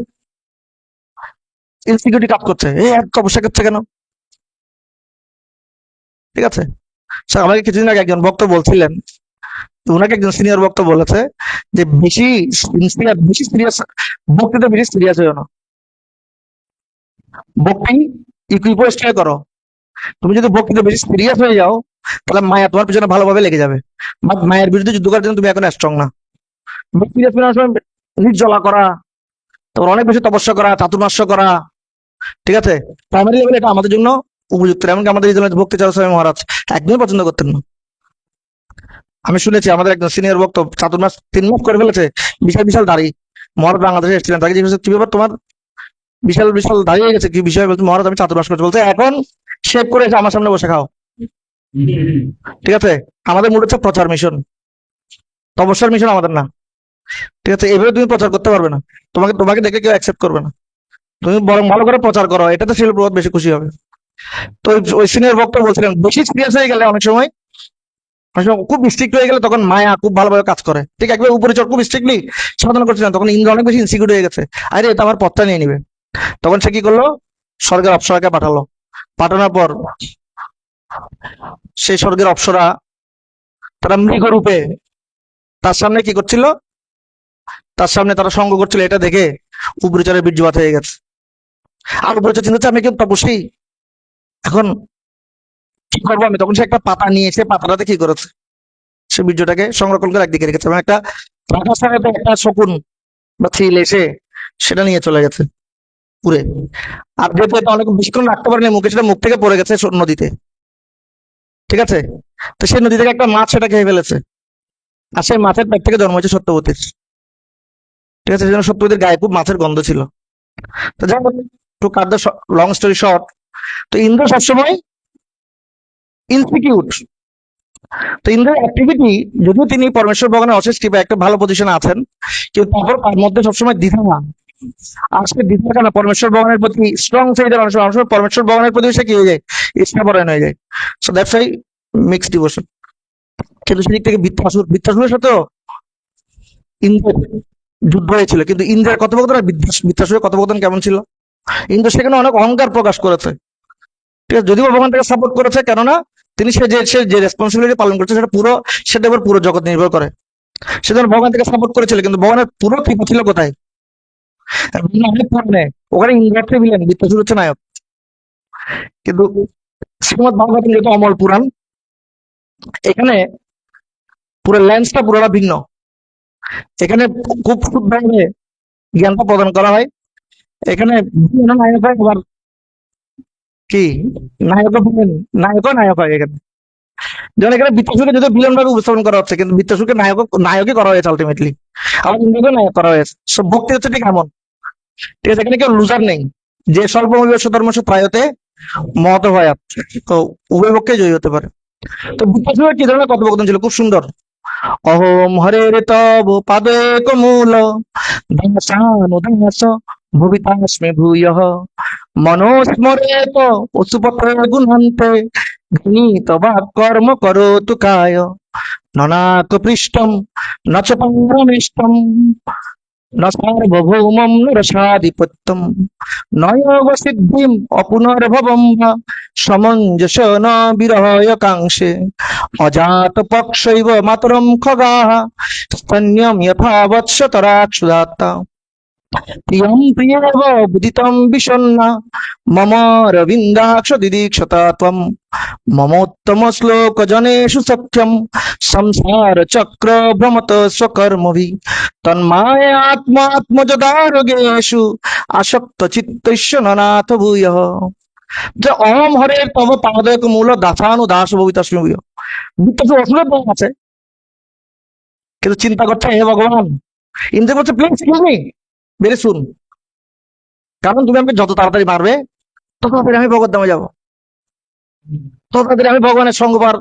ইনসিকিউরিটি কাজ করছে, এত তপস্যা করছে কেন? ঠিক আছে, স্যার আমাকে কিছুদিন আগে একজন বক্তা বলছিলেন, ওনাকে একজন সিনিয়র বক্তা বলেছে যে বেশি বেশি সিরিয়াস, ভক্তিতে বেশি সিরিয়াস হয়েও না, ভক্তি ইকুইপোস্টে করো। তুমি যদি ভক্তিতে বেশি সিরিয়াস হয়ে যাও, তাহলে মায়া তোমার পিছনে ভালোভাবে লেগে যাবে, বাট মায়ের বিরুদ্ধে যুদ্ধ করার জন্য তুমি এখন স্ট্রং না। সিরিয়াস সময় নির্জলা করা, তারপর অনেক বেশি তপস্যা করা, চাতুর্মাস্য করা, ঠিক আছে, প্রাইমারি লেভেল এটা আমাদের জন্য উপযুক্ত। এমনকি আমাদের এই জন্য ভক্তিচারক স্বামী মহারাজ একদমই পছন্দ করতেন না। আমি শুনেছি আমাদের একজন সিনিয়র বক্ত 4 মাস 3 মাস করে ফেলেছে, বিশাল বিশাল দাড়ি। মহারাজ বাংলাদেশে এসেছিলেন, তাকে জিজ্ঞেস করছে, কি ব্যাপার তোমার বিশাল বিশাল দাড়ি হয়ে গেছে, কি বিষয়? বলছে মহারাজ আমি 4 মাস করতে। বলছে এখন শেভ করে এসে আমার সামনে বসে খাও। ঠিক আছে, আমাদের মূল হচ্ছে প্রচার মিশন, তপস্যার মিশন আমাদের না। ঠিক আছে, এভাবে তুমি প্রচার করতে পারবে না, তোমাকে তোমাকে দেখে কেউ অ্যাকসেপ্ট করবে না। তুমি বরং ভালো করে প্রচার করো, এটাতে শিল প্রভাত বেশি খুশি হবে। তো ওই সিনিয়র বক্তা বলছিলেন বেশি সিরিয়াস হয়ে গেলে অনেক সময় খুব স্ট্রিক্ট হয়ে গেলে তখন মায়া খুব ভালোভাবে কাজ করে। ঠিক একবার উপরে চড় খুব স্ট্রিক্টলি সাধনা করছিলেন, তখন ইন্দ্র অনেক বেশি ইনসিকিউর হয়ে গেছে, আরে এটা আমার পথটা নিয়ে নিবে। তখন সে কি করলো, স্বর্গের অপ্সরাকে পাঠালো। পাঠানোর পর সেই স্বর্গের অপ্সরা তারা মৃগ রূপে তার সামনে কি করছিল, তার সামনে তারা সঙ্গ করছিল। এটা দেখে উপরিচরের বীর্যপাত হয়ে গেছে। আর উপরিচর চিন্তা হচ্ছে আমি কিন্তু তপস্বী, এখন কি করবো আমি? তখন সে একটা পাতা নিয়ে এসে পাতাটাতে কি করেছে, সে বীর্যটাকে সংরক্ষণ করে একদিকে রেখেছে, এবং একটা রাখার সাথে একটা শকুন বা চিল এসে সেটা নিয়ে চলে গেছে পুরে। আর যেহেতু এটা অনেক বেশিক্ষণ রাখতে পারেনি মুখে, সেটা মুখ থেকে পড়ে গেছে নদীতে। ঠিক আছে, তো সেই নদী থেকে একটা মাছ সেটা খেয়ে ফেলেছে, আর সেই মাছের পেট থেকে জন্ম হয়েছে সত্যবতীর। ঠিক আছে, সেজন্য সত্যবতীর গায়ে খুব মাছের গন্ধ ছিল। তো যাই হোক, two cut the long story short, তো ইন্দ্র সবসময় ইনস্টিটিউট, তো ইন্দ্রের অ্যাক্টিভিটি, যদিও তিনি পরমেশ্বর ভগবানের অশেষ কৃপায় একটা ভালো পজিশনে আছেন, কিন্তু তারপর তার মধ্যে সবসময় দ্বিধা। আর সে দ্বিধার কারণে পরমেশ্বর ভগবানের প্রতি স্ট্রং চাহিদা, অনেক সময় পরমেশ্বর ভগবানের প্রতি সে কি হয়ে যায়, ইচ্ছাপরায়ণ হয়ে যায়। So that's why mixed devotion. কিন্তু সেদিক থেকে বৃত্তাসুরের সাথেও ইন্দ্রের যুদ্ধ হয়েছিল, কিন্তু ইন্দ্রের কথোপকথন আর বৃত্তাসুরের কথোপকথন কেমন ছিল? ইন্দ্র সেখানে অনেক অহংকার প্রকাশ করেছে। ঠিক আছে, যদিও ভগবান তাকে সাপোর্ট করেছে, কেননা তিনি সে যে রেসপন্সিবিলিটি পালন করছে সেটা উপর পুরো জগৎ নির্ভর করে। সেজন্য ভগবান থেকে সাপোর্ট করেছিল, কিন্তু ভগবানের পুরো কৃপা ছিল কোথায়? অনেক পুরাণে ওখানে ইন্দ্রাত্রি ভিলেন, বৃত্তাসুর হচ্ছে নায়ক। কিন্তু শ্রীমদ ভাগবতম যেহেতু অমল পুরাণ, এখানে পুরো ল্যান্সটা পুরোটা ভিন্ন। এখানে খুব শুদ্ধভাবে জ্ঞানটা প্রদান করা হয়। এখানে বিভিন্ন নায়ক হয়, আবার কি নায়ক ভিলেন, নায়ক হয় এখানে। যেমন এখানে বৃত্তাসুরকে যদিও ভিলেন ভাবে উপস্থাপন করা হচ্ছে, কিন্তু বৃত্তাসুরকে নায়কই করা হয়েছে আলটিমেটলি, আবার ইন্দ্রকে নায়ক করা হয়েছে। সব ভক্তি হচ্ছে ঠিক এমন। ঠিক আছে, এখানে কেউ লুজার নেই, যে স্বল্প ধর্মস্ব ত্রায়তে মহত হয়, তো উভয় পক্ষে জয়ী হতে পারে। তো বৃত্তাসুরের কি ধরনের কথোপকথন ছিল, খুব সুন্দর। অহম হরের তব পাদেক মূল দাসানুদাস ভবিতাস্মে ভূয়ঃ মনোস্মরেত পশুপতে গুণন্তে ঘৃণীত বা কর্ম করোতু কায় ননাক পৃষ্ঠম ন চ পারমেষ্টম ন সার্বভৌমম ন রসাধিপত্যম নয়োগ সিদ্ধিম অপুনর্ভবম বা সমঞ্জস ন বিরহয় কাংক্ষে অজাত পক্ষৈব মাতরম খগাঃ স্তন্যম যথা বৎস তরাক্ষুধাত্তা প্রিয়ম প্রিয়েব বুদিতম বিষণ্ণা মম রবিন্দাক্ষ দিদীক্ষতা ত্বম মমোত্তম শ্লোক জনেষু সখ্যম সংসার চক্র ভ্রমত স্বকর্মভি তন্মায় আত্মাত্মজদারোগেষু আসক্ত চিত্তস্য ননাথ ভূয়ঃ। যে অহম হরের তব পাদক মূল দাসানু দাস ভবিতাস্মি ভূয়ঃ। বৃত্তাসুর অসুরের দল আছে, কিন্তু চিন্তা করছে হে ভগবান, ইন্দ্র বলছে please kill me very soon, কারণ তুমি আমাকে যত তাড়াতাড়ি মারবে তত তাড়াতাড়ি আমি ভগবত ধামে যাবো, তত তাড়াতাড়ি আমি ভগবানের সঙ্গ পার।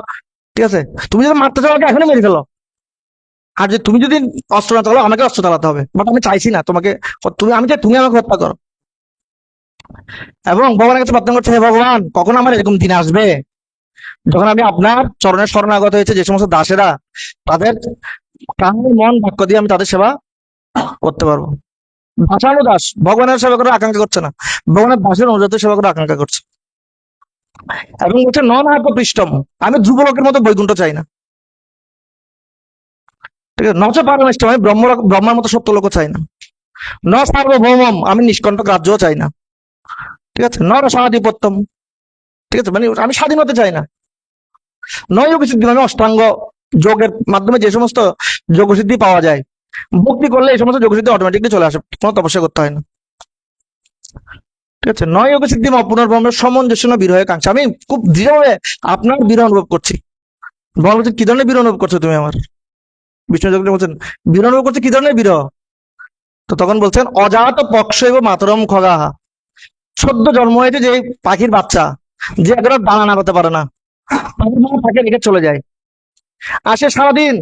ঠিক আছে, তুমি যদি মারতে চাও আমাকে এখনই মেরে ফেলো, আর যে তুমি যদি অস্ত্র না চালাও আমাকে অস্ত্র চালাতে হবে, বাট আমি চাইছি না তোমাকে, আমি চাই তুমি আমাকে হত্যা করো। এবং ভগবানের কাছে প্রার্থনা করছে হে ভগবান, কখন আমার এরকম দিন আসবে যখন আমি আপনার চরণে শরণাগত হয়েছে যে সমস্ত দাসেরা, তাদের প্রাণ মন বাক্য দিয়ে আমি তাদের সেবা করতে পারবো। দাসানুদাস, ভগবানের সেবা করার আকাঙ্ক্ষা করছে না, ভগবানের দাসের অনুজাত সেবা করার আকাঙ্ক্ষা করছে। এবং হচ্ছে নন হাইপোক্রিস্টম, আমি ধ্রুবলোকের মতো বৈকুণ্ঠ চাই না, ঠিক আছে। নচ পারমেষ্টম, আমি ব্রহ্মার মতো সত্যলোক চাই না। ন সার্বভৌমম, আমি নিষ্কণ্টক রাজ্যও চাই না, ঠিক আছে। ন রসাধিপত্যম, ঠিক আছে, মানে আমি স্বাধীন হতে চাই না। নয় যোগ সিদ্ধি, আমি অষ্টাঙ্গ যোগের মাধ্যমে যে সমস্ত যোগ সিদ্ধি পাওয়া যায়, ভক্তি করলে এই সমস্ত যোগ সিদ্ধি অটোমেটিকলি চলে আসে, কোনো তপস্যা করতে হয় না, ঠিক আছে। নয় যোগ সিদ্ধি পুনর্ব্রহ্মের সামঞ্জস্য বিরহে কাঙ্ক্ষা, আমি খুব দৃঢ়ভাবে আপনার বিরহ অনুভব করছি। ভগবান বলছেন, কি ধরনের বিরহ অনুভব করছো তুমি আমার? বিষ্ণু যোগ বলছেন বিরহ অনুভব করছে, কি ধরনের বিরহ? তো তখন বলছেন, অজাত পক্ষৈব মাতরম খগাহা, সদ্য জন্ম হয়েছে যে পাখির বাচ্চা, যে এখনো দানা নাড়াতে পারে না, তাকে রেখে চলে যায়, আসে সারাদিন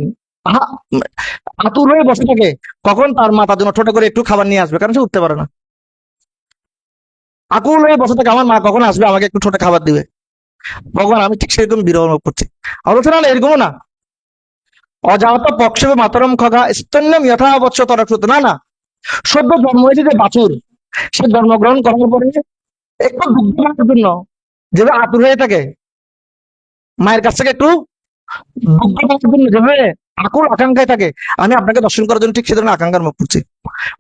আতুর হয়ে বসে থাকে কখন তার মা তার জন্য ছোট করে একটু খাবার নিয়ে আসবে, কারণ সে উঠতে পারে না। আকুল হয়ে বসে থাকে, আমার মা কখন আসবে, আমাকে একটু ছোট খাবার দিবে। ভগবান, আমি ঠিক সেরকম বিরহ অনুভব করছি। আলোচনা না এরকম না, অজাত পক্ষে মাতরম খগা স্তন্যম যথাবচ্ছ তরক্ষত, না না, সদ্য জন্ম হয়েছে যে বাছুর, সে জন্মগ্রহণ করার পরে একটু দুগ্ধ পাওয়ার জন্য যেভাবে আতুর হয়ে থাকে, মায়ের কাছ থেকে একটু দুগ্ধ পাওয়ার জন্য যেভাবে আকুল আকাঙ্ক্ষায় থাকে, আমি আপনাকে দর্শন করার জন্য ঠিক সে ধরনের আকাঙ্ক্ষার মুখ করছি।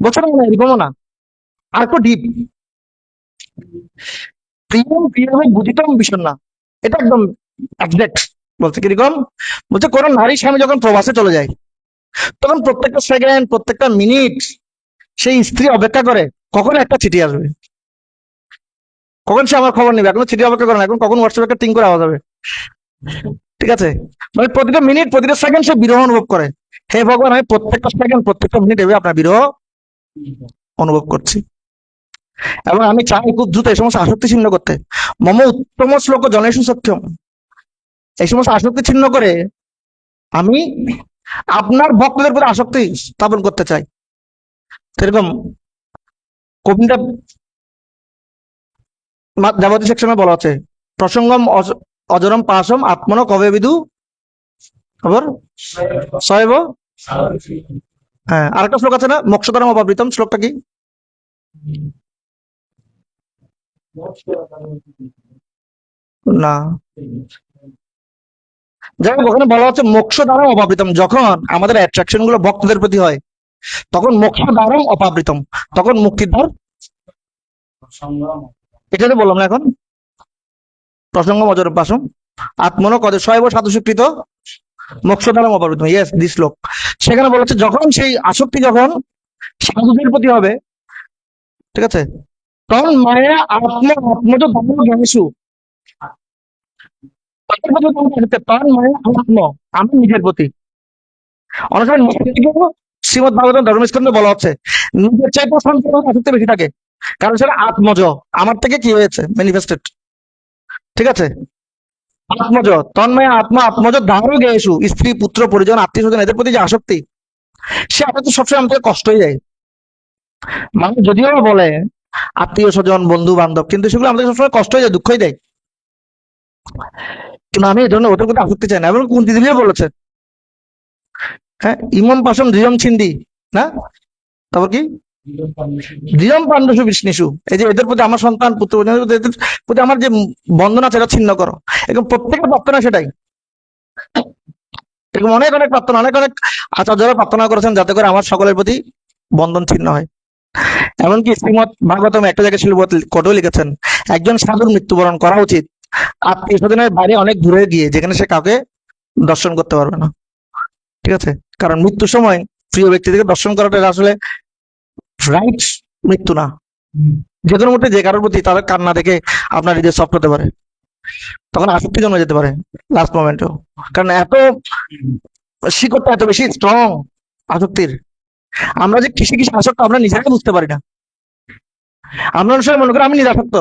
বছর না, এরকমও না, আর একটু ডিপ। প্রিয়ম প্রিয়ম বুঝিতম ভীষণ না, এটা একদম একজ্যাক্ট। বলছে কিরকম? বলছে কোন নারী স্বামী যখন প্রবাসে চলে যায়, তখন প্রত্যেকটা সেকেন্ড, প্রত্যেকটা মিনিট সেই স্ত্রী অপেক্ষা করে কখন একটা চিঠি আসবে, কখন সে আমার খবর নেবে। এখন চিঠি অপেক্ষা করে না, এখন কখন হোয়াটসঅ্যাপ একটা টিং করে আওয়াজ হবে, ঠিক আছে। মানে প্রতিটা মিনিট, প্রতিটা সেকেন্ড সে বিরহ অনুভব করে। হে ভগবান, আমি প্রত্যেকটা সেকেন্ড, প্রত্যেকটা মিনিট এভাবে আপনার বিরহ অনুভব করছি, এবং আমি চাই খুব দ্রুত এই সমস্ত আসক্তি ছিন্ন করতে। মম উত্তম শ্লোক জনেশু সত্যম, এই সমস্ত আসক্তি ছিন্ন করে আমি আপনার ভক্তদের প্রতি আসক্তি স্থাপন করতে চাই। সেরকম কবিতা যাবতীয় সেকশনে বলা আছে, প্রসঙ্গম অজরম পাশম আত্মন কবে বিদু, খবর সহেব। হ্যাঁ, আরেকটা শ্লোক আছে না, মোক্ষতরম অপাবৃতম, শ্লোকটা কি? না, যাই হোক, ওখানে বলা হচ্ছে মোক্ষ দ্বারা অপাবৃতম, যখন আমাদের অ্যাট্রাকশন গুলো ভক্তদের প্রতি হয়, তখন মোক্ষ দ্বারা অপাবৃতম, তখন মুক্তির দ্বার। এটা তো বললাম না এখন, প্রসঙ্গ অজর পাশম আত্মন কদে শৈব সাধুস্বীকৃত মোক্ষ দ্বারা অপাবৃতম, ইয়েস দিস শ্লোক। সেখানে বলা হচ্ছে যখন সেই আসক্তি যখন সাধুদের প্রতি হবে, ঠিক আছে, তখন মায়া আত্মজ ধর্ম জ্ঞানসু, তাদের প্রতি তখন আসক্তি, তখন মায়া আত্ম, আমি নিজের প্রতি। অনেক সময় নিজের থেকে শ্রীমদ ভাগবত ধর্মস্কন্ধে বলা হচ্ছে নিজের চাইতে সন্তান আসক্তি বেশি থাকে, কারণ সেটা আত্মজ, আমার থেকে কি হয়েছে ম্যানিফেস্টেড, ঠিক আছে। আত্মজ তন্ময় আত্মা আত্মজ ধারো গেয়েছু, স্ত্রী পুত্র পরিজন আত্মীয় স্বজন এদের প্রতি যে আসক্তি, সে আসক্তি সবসময় আমাদের কষ্ট হয়ে যায়। মানুষ যদিও বলে আত্মীয় স্বজন বন্ধু বান্ধব, কিন্তু সেগুলো আমাদের সবসময় কষ্ট হয়ে যায়, দুঃখই দেয়। কিন্তু আমি এই ধরনের ওদের প্রতি আসক্তি চাই না, এবং কুন্তি দেবীও বলেছে, হ্যাঁ, ইমম পাশম দৃঢ়ম ছিন্দি, না, তারপর কি, দৃঢ়ম পাণ্ডসু বিষ্ণিসু, এই যে এদের প্রতি আমার সন্তান পুত্র এদের প্রতি আমার যে বন্ধন আছে এটা ছিন্ন করো। এবং প্রত্যেকের প্রার্থনা সেটাই, এরকম অনেক অনেক প্রার্থনা, অনেক অনেক আচার্যরা প্রার্থনা করেছেন যাতে করে আমার সকলের প্রতি বন্ধন ছিন্ন হয়। এমনকি শ্রীমদ ভাগবতম একটা জায়গায় ছিল কটেও লিখেছেন, একজন সাধুর মৃত্যুবরণ করা উচিত আত্মীয় স্বজনের বাইরে অনেক দূরে গিয়ে, যেখানে সে কাউকে দর্শন করতে পারবে না, ঠিক আছে। কারণ মৃত্যুর সময় প্রিয় ব্যক্তিদেরকে দর্শন করাটা আসলে রাইট মৃত্যু না। যে কোনো মুহূর্তে যে কারোর প্রতি তাদের কান্না দেখে আপনার হৃদয় সফট হতে পারে, তখন আসক্তি জন্মে যেতে পারে লাস্ট মোমেন্টেও। কারণ এত শিকড়টা এত বেশি স্ট্রং আসক্তির, আমরা যে কিসে কিসে আসক্ত আমরা নিজেরাই বুঝতে পারি না। আমরা অনেক সময় মনে করি আমি নিরাসক্ত,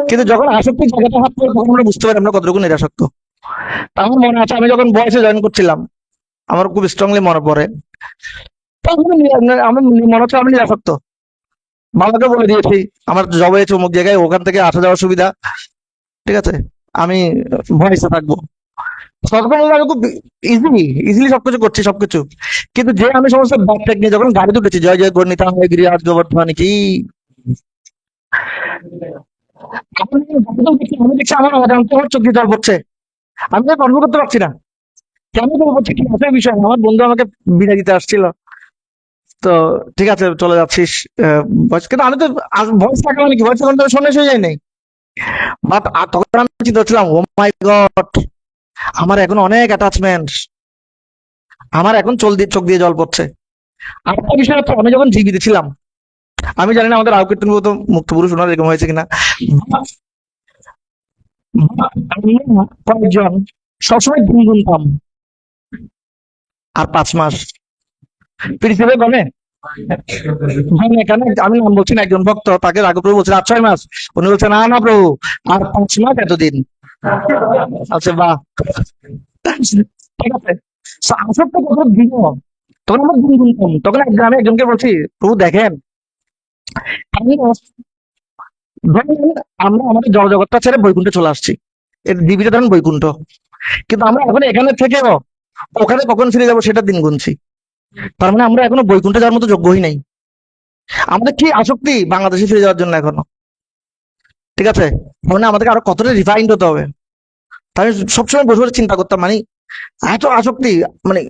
কিন্তু যখন আসক্তির জায়গাটা হাত পড়ে তখন আমরা বুঝতে পারি আমরা কতটুকু নিরাসক্ত। আমার মনে আছে আমি যখন বয়সে জয়েন করছিলাম, আমার খুব স্ট্রংলি মনে পড়ে, তখন আমার মনে হচ্ছে আমি নিরাসক্ত। বাবাকে বলে দিয়েছি আমার জব হয়েছে অমুক জায়গায়, ওখান থেকে আসা যাওয়ার সুবিধা, ঠিক আছে, আমি ভয়েসে থাকবো। সতর্ক বলতে আমি খুব ইজিলি সবকিছু করছি সবকিছু, কিন্তু যে আমি সমস্ত ব্যাকপ্যাক নিয়ে যখন গাড়ি উঠেছি, জয় জয় গণিতা হয় গিরিরাজ গোবর্ধন কি, এখন আমি দেখছি আমার অজান্তে আমার চোখ দিয়ে জল পড়ছে, আমি তো কন্ট্রোল করতে পারছি না। কেন জল পড়ছে কি আছে বিষয়, আমার বন্ধু আমাকে বিদায় দিতে আসছিল। তো ঠিক আছে চলে যাচ্ছিস, কিন্তু আমি তো ভয়েস থাকা মানে কি, ভয়েস এখন তো সন্ন্যাস হয়ে যায় নাই। বাট তখন আমি চিন্তা করছিলাম, ও মাই গড, আমার এখন অনেক অ্যাটাচমেন্ট, আমার এখন চোখ দিয়ে জল পড়ছে। আরেকটা বিষয় হচ্ছে, আমি যখন জীবিত ছিলাম, আমি জানি না আমাদের আউকীর্তন মতো মুক্ত পুরুষ ওনার এরকম হয়েছে কিনা, আমরা কয়েকজন সবসময় গুনতাম। আর 5 মাস পৃথিবীতে গণে মানে এখানে আমি নাম বলছি না, একজন ভক্ত তাকে রাঘব প্রভু বলছেন 8-6 মাস, উনি বলছেন না না প্রভু, আর 5 মাস এতদিন। আচ্ছা বাহ, ঠিক আছে। আসক্ত কত দিন, তখন আমরা গুনতাম। তখন এক গ্রামে একজনকে বলছি, প্রভু দেখেন, আমি ধরেন আমরা আমাদের জড়জগৎটা ছেড়ে বৈকুণ্ঠে চলে আসছি, এর দিবিটা ধরেন বৈকুণ্ঠ, কিন্তু আমরা এখন এখানে থেকেও ওখানে কখন ফিরে যাবো সেটা দিন গুনছি। তার মানে আমরা এখনো বৈকুণ্ঠে যাওয়ার মতো যোগ্যই নাই। আমাদের কি আসক্তি বাংলাদেশে ফিরে যাওয়ার জন্য এখনো, ঠিক আছে। মানে আমাদেরকে আরো কতটা রিফাইন্ড হতে হবে। তাই আমি সবসময় বসে বসে চিন্তা করতাম, মানে এত আসক্তি, মানে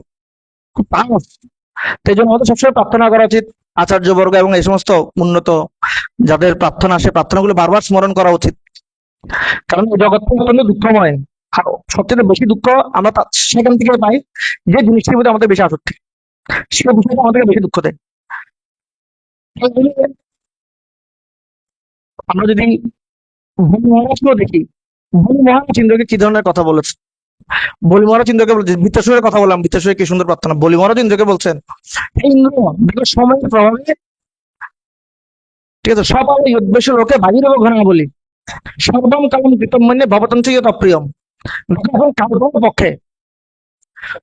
খুব পাওয়া। সেই জন্য আমাদের সবসময় প্রার্থনা করা উচিত, আচার্যবর্গ এবং এই সমস্ত উন্নত যাদের প্রার্থনা, সে প্রার্থনাগুলো বারবার স্মরণ করা উচিত। কারণ এই জগৎটা অত্যন্ত দুঃখময়। আর সবচেয়ে বেশি দুঃখ আমরা সেখান থেকে পাই যে জিনিসটির মধ্যে আমাদের বেশি আসক্তি, সে বিষয়টা আমাদেরকে বেশি দুঃখ দেয়। এই জন্য আমরা যদি বলি মহারাজকেও দেখি, বলি মহারাজ ইন্দ্রকে কি ধরনের কথা বলেছে। বলি মহারাজ ইন্দ্রকে বলছে, বৃত্তাসুরের কথা বললাম, বৃত্তাসুরের কি সুন্দর প্রার্থনা। বলি মহারাজ ইন্দ্রকে বলছেন, "হে ইন্দ্র, দেখো সময়ের প্রভাবে, ঠিক আছে, সব আলো ইয়দ্বেষ লোকে বাহির ঘনা বলি, সর্বম কালম কৃতম মানে ভবতঞ্চ ইয়ত অপ্রিয়ম।" দেখো এখন কালক্রমের পক্ষে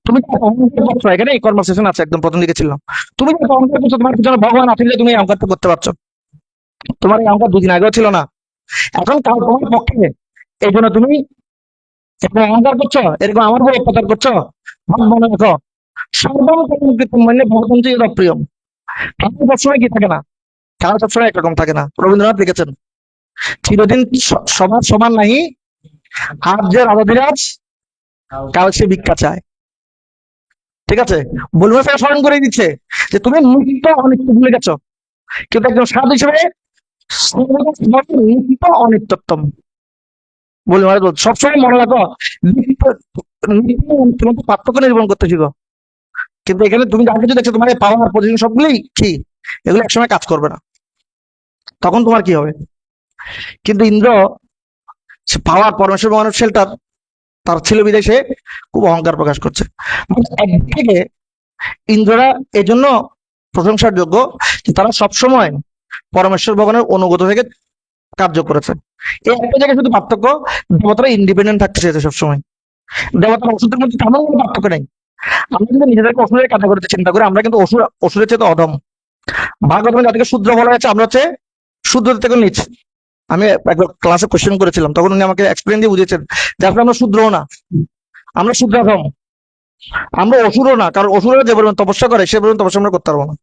তুমি যে অহংকার করছো, এখানে এই কনভারসেশন আছে, একদম প্রথম দিকে ছিল, তুমি যে অহংকার করছো, তোমার পিছনে ভগবান আছে যে তুমি এই অহংকারটা করতে পারছো। তোমার এই অহংকার 2 দিন আগেও ছিল না, এখন কাল তোমার পক্ষে। এই জন্য তুমি এরকম অহংকার করছো, এরকম আমার উপর অত্যাচার করছো। ভাব মনে রাখো, সর্বম কালম কৃতম মানে ভবতঞ্চ ইয়ত অপ্রিয়ম। কাল সবসময় কি থাকে না, কাল সবসময় একরকম থাকে না। রবীন্দ্রনাথ লিখেছেন, চিরদিন সবার সমান নাহি, আজ যে রাজাধিরাজ, কাল সে ভিক্ষা চায়। ঠিক আছে, বলবো স্মরণ করে দিচ্ছে যে তুমি নিত্য অনিত্য ভুলে গেছো, কিন্তু একজন সাধু হিসেবে নিত্য অনিত্যতম বলে মনে বলছে। সবসময় মনে রাখো, নিত্য নিত্য অনিত্যের মধ্যে পার্থক্য নির্মাণ করতে শিখো। কিন্তু এখানে তুমি যা কিছু দেখছো, তোমার পাওয়ার পজিশন সবগুলোই কি, এগুলো একসময় কাজ করবে না, তখন তোমার কি হবে। কিন্তু ইন্দ্র পাওয়ার পরমেশ্বর ভগবানের শেল্টার তার ছিল বিদেশে, খুব অহংকার প্রকাশ করছে। একদিকে ইন্দ্ররা এজন্য প্রশংসার যোগ্য যে তারা সবসময় পরমেশ্বর ভগবানের অনুগত থেকে কার্য করেছে। এই একটা জায়গায় শুধু পার্থক্য, দেবতারা ইন্ডিপেন্ডেন্ট থাকতে চেয়েছে সবসময়। দেবতার ওষুধের মধ্যে তেমন কোনো পার্থক্য নেই। আমরা কিন্তু নিজেদেরকে অসুরের ক্যাটাগরিতে চিন্তা করি, আমরা কিন্তু অসুরের চেয়ে অধম। ভাগবত যাদেরকে শূদ্র বলা হয়েছে, আমরা হচ্ছে শূদ্রদের থেকে নিচ। আমি একবার ক্লাসে কোশ্চেন করেছিলাম, তখন উনি আমাকে এক্সপ্লেন দিয়ে বুঝিয়েছেন যে আসলে আমরা শূদ্রও না, আমরা শূদ্রাধম, আমরা অসুরও না। কারণ অসুরের যে পরিমাণ তপস্যা করে, সে পরিমাণ তপস্যা আমরা করতে পারবো না।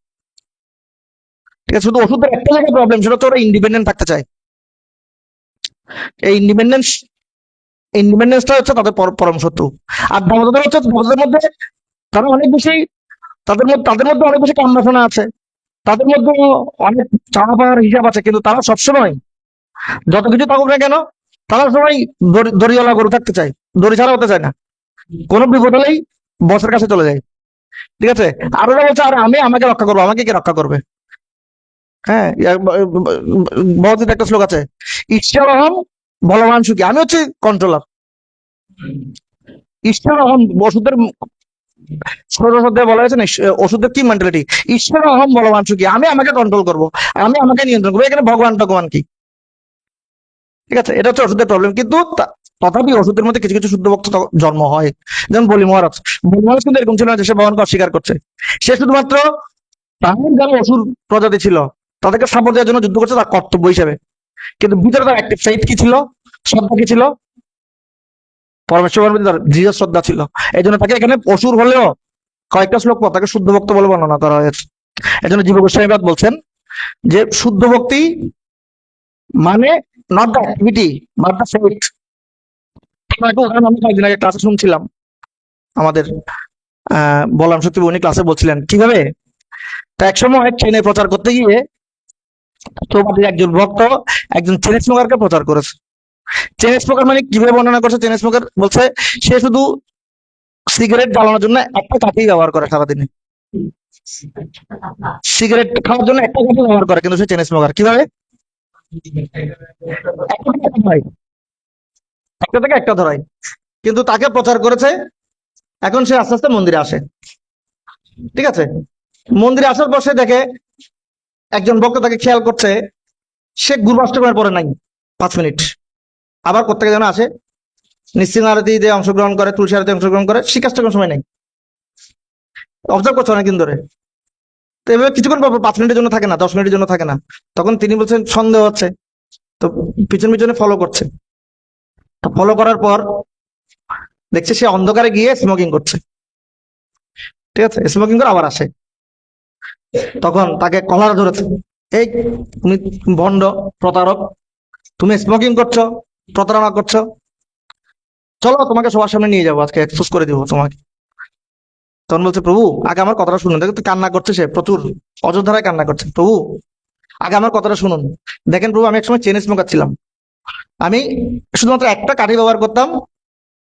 ঠিক আছে, শুধু ওষুধের একটা জায়গায় প্রবলেম, সেটা হচ্ছে ওরা ইন্ডিপেন্ডেন্ট থাকতে চায়। এই ইন্ডিপেন্ডেন্সটা হচ্ছে তাদের পরম শত্রু। আর দেবতাদের হচ্ছে, দেবতাদের মধ্যে তারা অনেক বেশি, তাদের মধ্যে অনেক বেশি কামনা আছে, তাদের মধ্যে অনেক চাওয়া পাওয়ার হিসাব আছে, কিন্তু তারা সবসময় যত কিছু থাকুক না কেন, তারা সবাই দড়িওয়ালা গরু থাকতে চায়, দড়ি ছাড়া হতে চায় না। কোনো বিপদ হলেই বসের কাছে চলে যায়। ঠিক আছে, আর ওরা বলছে আরে আমি আমাকে রক্ষা করবো, আমাকে কে রক্ষা করবে। হ্যাঁ, ভগবদ্গীতার একটা শ্লোক আছে, ঈশ্বর অহম বলবান সুখী, আমি হচ্ছে কন্ট্রোলার। ঈশ্বর অহম, ওষুধের ষোড়শ অধ্যায়ে বলা হয়েছে না, ওষুধের কি মেন্টালিটি, ঈশ্বর অহম বলবান সুখী, আমি আমাকে কন্ট্রোল করবো, আমি আমাকে নিয়ন্ত্রণ করবো। এখানে ভগবান কি, ঠিক আছে, এটা হচ্ছে ওষুধের প্রবলেম। কিন্তু তথাপি ওষুধের মধ্যে কিছু কিছু শুদ্ধ ভক্ত জন্ম হয়, যেমন বলি মহারাজ কিন্তু এরকম ছিল না যে সে ভগবানকে অস্বীকার করছে। সে শুধুমাত্র তার যারা অসুর প্রজাতি ছিল তাদেরকে সাপোর্ট দেওয়ার জন্য যুদ্ধ করছে তার কর্তব্য হিসেবে। কিন্তু ভিতরে তার অ্যাক্টিভ ফাইট কি ছিল, শ্রদ্ধা কি ছিল, পরমেশ্বরের প্রতি তার দৃঢ় শ্রদ্ধা ছিল। এই জন্য তাকে এখানে অসুর হলেও কয়েকটা শ্লোক পর তাকে শুদ্ধ ভক্ত বলে বর্ণনা করা হয়েছে। এই জন্য জীব গোস্বামীপাদ বলছেন যে শুদ্ধ ভক্তি মানে not the activity but the faith. একটা উদাহরণ আমি কয়েকদিন আগে ক্লাসে শুনছিলাম, আমাদের বলরাম সত্যি উনি ক্লাসে বলছিলেন কিভাবে তা এক সময় ট্রেনে প্রচার করতে গিয়ে তোমাদের একজন ভক্ত একজন চেন স্মোকারকে প্রচার করেছে। চেন স্মোকার মানে কিভাবে বর্ণনা করছে, চেন স্মোকার বলছে সে শুধু সিগারেট জ্বালানোর জন্য একটা কাঠি ব্যবহার করে সারাদিনে, সিগারেট খাওয়ার জন্য একটা কাঠি ব্যবহার করে, কিন্তু সে চেন স্মোকার। কিভাবে? একটা থেকে একটা ধরায়, কিন্তু তাকে প্রচার করেছে। এখন সে আস্তে আস্তে মন্দিরে আসে, ঠিক আছে? মন্দিরে আসার পর সে দেখে একজন ভক্ত তাকে খেয়াল করছে, সে গুরুবাষ্টকের পরে নাই 5 মিনিট, আবার প্রত্যেকে যেন আসে, নিশ্চিন্ত আরতিতে অংশগ্রহণ করে, তুলসী আরতি অংশগ্রহণ করে, শিকাজটা কোনো সময় নেই, অবজার্ভ করছে অনেকদিন ধরে। তো এভাবে কিছুক্ষণ পর 5 মিনিটের জন্য থাকে না, 10 মিনিটের জন্য থাকে না। তখন তিনি বলছেন সন্দেহ হচ্ছে, তো পিছন পিছনে ফলো করছে। তো ফলো করার পর দেখছে সে অন্ধকারে গিয়ে স্মোকিং করছে, ঠিক আছে? স্মোকিং করে আবার আসে, তখন তাকে কলার ধরেছে, এই তুমি ভণ্ড, প্রতারক, তুমি স্মোকিং করছো, প্রতারণা করছো, চলো তোমাকে সবার সামনে নিয়ে যাবো, আজকে এক্সপোজ করে দিব তোমাকে। তখন বলছে প্রভু আগে আমার কথাটা শুনুন। দেখো তো কান্না করছে, সে প্রচুর অযোধ্যায় কান্না করছে, প্রভু আগে আমার কথাটা শুনুন। দেখেন প্রভু, আমি একসময় চেন স্মোকার ছিলাম, আমি শুধুমাত্র একটা কাঠি ব্যবহার করতাম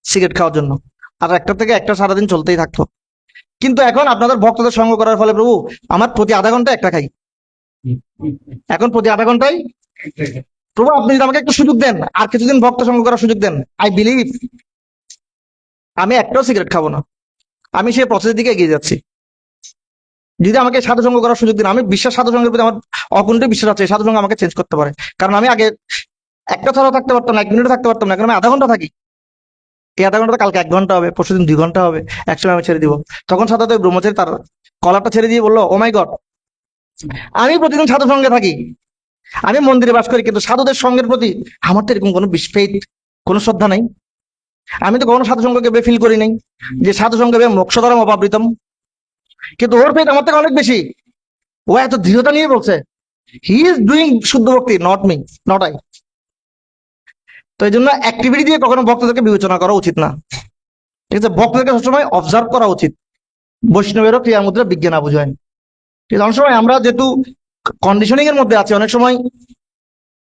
সিগারেট খাওয়ার জন্য, আর একটা থেকে একটা সারাদিন চলতেই থাকতো। কিন্তু এখন আপনাদের ভক্তদের সঙ্গ করার ফলে প্রভু আমার প্রতি আধা ঘন্টা একটা খাই, এখন প্রতি আধা ঘন্টায়। প্রভু আপনি যদি আমাকে একটু সুযোগ দেন, আর কিছুদিন ভক্ত সঙ্গ করার সুযোগ দেন, আই বিলিভ আমি একটাও সিগারেট খাবো না, আমি সেই প্রসেসের দিকে এগিয়ে যাচ্ছি। যদি আমাকে সাধু সঙ্গ করার সুযোগ দিন, আমি বিশ্বাস সাধু সঙ্গের প্রতি আমার অকুণ্ঠ বিশ্বাস আছে, সাধু সঙ্গ আমাকে চেঞ্জ করতে পারে। কারণ আমি আগে একটা ছাড়াও থাকতে পারতাম না, 1 মিনিটও থাকতে পারতাম না, এখন আমি আধা ঘন্টা থাকি। এই আধা ঘন্টা কালকে 1 ঘন্টা হবে, পরশুদিন 2 ঘন্টা হবে, একসময় আমি ছেড়ে দিব। তখন সাধারণত ব্রহ্মচারী তার কলারটা ছেড়ে দিয়ে বললো, ও মাই গড, আমি প্রতিদিন সাধু সঙ্গে থাকি, আমি মন্দিরে বাস করি, কিন্তু সাধুদের সঙ্গের প্রতি আমার তো এরকম কোনো ফেথ, কোনো শ্রদ্ধা নাই। আমি তো কখনো সাধু সঙ্গকে ফিল করি নাই যে সাধু সঙ্গে মোক্ষধরম অপাবৃতম, কিন্তু ওর ফেথ আমার থেকে অনেক বেশি। ও এত দৃঢ়তা নিয়ে বলছে হি ইজ ডুইং শুদ্ধ ভক্তি, নট মি, নট আই। তো এই জন্য অ্যাক্টিভিটি দিয়ে কখনো ভক্তদেরকে বিবেচনা করা উচিত না, ঠিক আছে? ভক্তদেরকে সবসময় অবজার্ভ করা উচিত। বৈষ্ণবেরও ক্রিয়া মুদ্রা বিজ্ঞান বুঝায়, ঠিক আছে? অনেক সময় আমরা যেহেতু কন্ডিশনিং এর মধ্যে আছি, অনেক সময়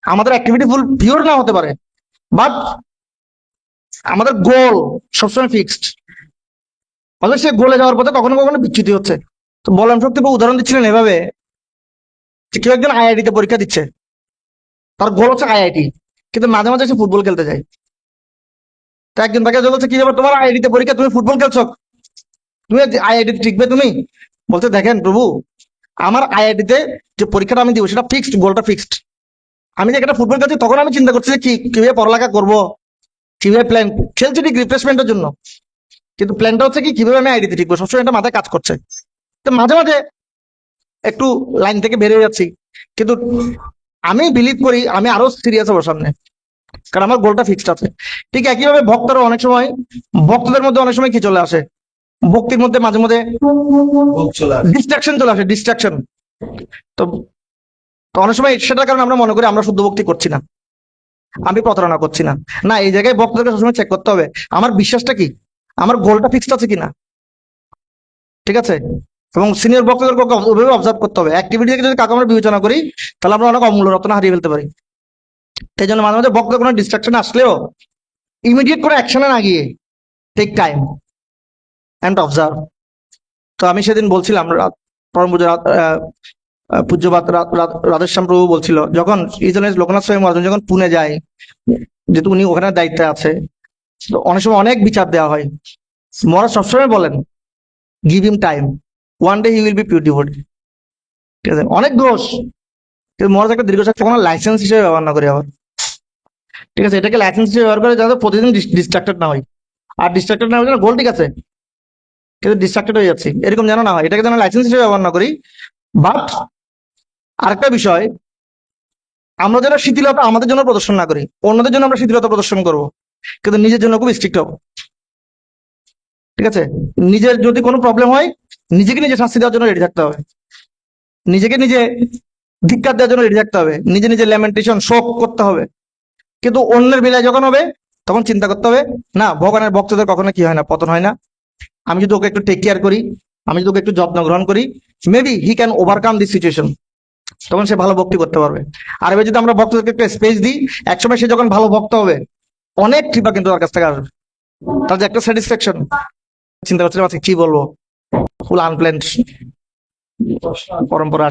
আমাদের অ্যাক্টিভিটি ফুল পিওর না হতে পারে, বাট আমাদের গোল সবসময় ফিক্সড, অথচ সে গোলে যাওয়ার পথে কখনো কখনো বিচ্যুতি হচ্ছে। তো বলরাম শক্তি উদাহরণ দিচ্ছিলেন এভাবে যে কেউ একজন আইআইটি তে পরীক্ষা দিচ্ছে, তার গোল হচ্ছে আইআইটি, কিন্তু মাঝে মাঝে সে ফুটবল খেলতে যায়। তো একজন তাকে বলছে কি ব্যাপার, তোমার আইআইটি তে পরীক্ষা, তুমি ফুটবল খেলছো, তুমি আইআইটি টিকবে তুমি? বলতে দেখেন প্রভু, আমার আইআইটি তে যে পরীক্ষাটা আমি দিব সেটা ফিক্সড, গোলটা ফিক্সড। আমি যে একটা ফুটবল খেলছি তখন আমি চিন্তা করছি যে কিভাবে পড়ালেখা করবো, কিভাবে প্ল্যান খেলছি ঠিক রিপ্লেসমেন্টের জন্য, কিন্তু প্ল্যানটা হচ্ছে কি কিভাবে আমি আইডিতে টিকবো, সবসময় এটা মাথায় কাজ করছে। তো মাঝে মাঝে একটু লাইন থেকে বেরিয়ে যাচ্ছি, কিন্তু আমি বিলিভ করি আমি আরো সিরিয়াস হবো সামনে, কারণ আমার গোলটা ফিক্সড আছে। ঠিক একইভাবে ভক্তরা অনেক সময়, ভক্তদের মধ্যে অনেক সময় কি চলে আসে, ভক্তির মধ্যে মাঝে মাঝে ডিস্ট্রাকশন চলে আসে, ডিস্ট্রাকশন। তো তো অনেক সময় সেটার কারণে আমরা মনে করি আমরা শুদ্ধ ভক্তি করছি না, আমি প্রতারণা করছি না। না, এই জায়গায় ভক্তদেরকে সবসময় চেক করতে হবে আমার বিশ্বাসটা কি, আমার গোলটা ফিক্সড আছে কিনা, ঠিক আছে? এবং সিনিয়র ভক্তদেরকে ওইভাবে অবজার্ভ করতে হবে। অ্যাক্টিভিটি থেকে যদি কাউকে আমরা বিবেচনা করি, তাহলে আমরা অনেক অমূল্য রত্ন হারিয়ে ফেলতে পারি। সেই জন্য মাঝে মাঝে ভক্ত কোনো ডিস্ট্রাকশন আসলেও ইমিডিয়েট করে অ্যাকশনে না গিয়ে টেক টাইম অ্যান্ড অবজার্ভ। তো আমি সেদিন বলছিলাম, পরম পূজ্যপাত রাধেশ্যাম প্রভু বলছিল, যখন ইজনের লোকনাথ স্বামী মহারাজ যখন পুনে যায়, যেহেতু উনি ওখানে দায়িত্বে আছে, তো অনেক সময় অনেক বিচার দেওয়া হয়। মহারাজ সবসময় বলেন give him time, one day he will be pure devotee, ঠিক আছে? অনেক দোষ, কিন্তু মহারাজ একটা দীর্ঘশ্বাস কখনো লাইসেন্স হিসেবে ব্যবহার না করি আবার, ঠিক আছে? এটাকে লাইসেন্স হিসেবে ব্যবহার করে যাতে প্রতিদিন ডিস্ট্রাক্টেড না হয়, আর ডিস্ট্রাক্টেড না হয়ে গোল ঠিক আছে কিন্তু ডিস্ট্রাক্টেড হয়ে যাচ্ছি এরকম যেন না হয়, এটাকে যেন লাইসেন্স হিসেবে ব্যবহার না করি। বাট আরেকটা বিষয়, আমরা যেন শিথিলতা আমাদের জন্য প্রদর্শন না করি, অন্যদের জন্য আমরা শিথিলতা প্রদর্শন করবো, কিন্তু নিজের জন্য খুব স্ট্রিক্ট হবো। ঠিক আছে? নিজের যদি কোনো প্রবলেম হয়, নিজেকে নিজে শাস্তি দেওয়ার জন্য রেডি থাকতে হবে, নিজেকে নিজে ধিক্কার দেওয়ার জন্য রেডি থাকতে হবে, নিজে নিজে ল্যামেন্টেশন শোক করতে হবে। কিন্তু অন্যের বেলায় যখন হবে, তখন চিন্তা করতে হবে, না, ভগবানের ভক্তদের কখনো কি হয় না, পতন হয় না। আমি যদি ওকে একটু টেক কেয়ার করি, আমি যদি ওকে একটু যত্ন গ্রহণ করি, maybe he can overcome this situation. তখন সে ভালো ভক্তি করতে পারবে। আর এবার যদি আমরা ভক্তদেরকে একটু স্পেস দিই, একসময় সে যখন ভালো ভক্ত হবে, অনেক কৃপা কিন্তু তার কাছ থেকে আসবে, তার যে একটা স্যাটিসফ্যাকশন। চিন্তা করছিলাম আজকে কি বলবো, ফুল আনপ্ল্যান্ড পরম্পরা।